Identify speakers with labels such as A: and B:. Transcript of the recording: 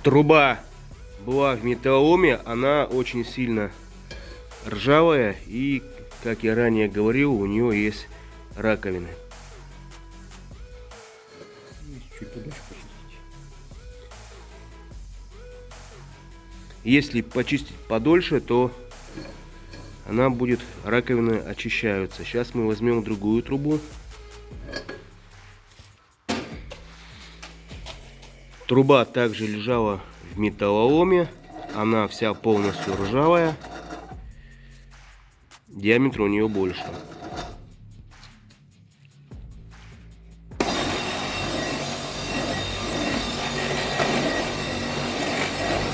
A: Труба была в металлоломе, она очень сильно ржавая, и, как я ранее говорил, у нее есть раковины.
B: Чуть подольше почистить.
A: Если почистить подольше, то она будет, раковины очищаются. Сейчас мы возьмем другую трубу. Труба также лежала в металлоломе, она вся полностью ржавая, диаметр у нее больше.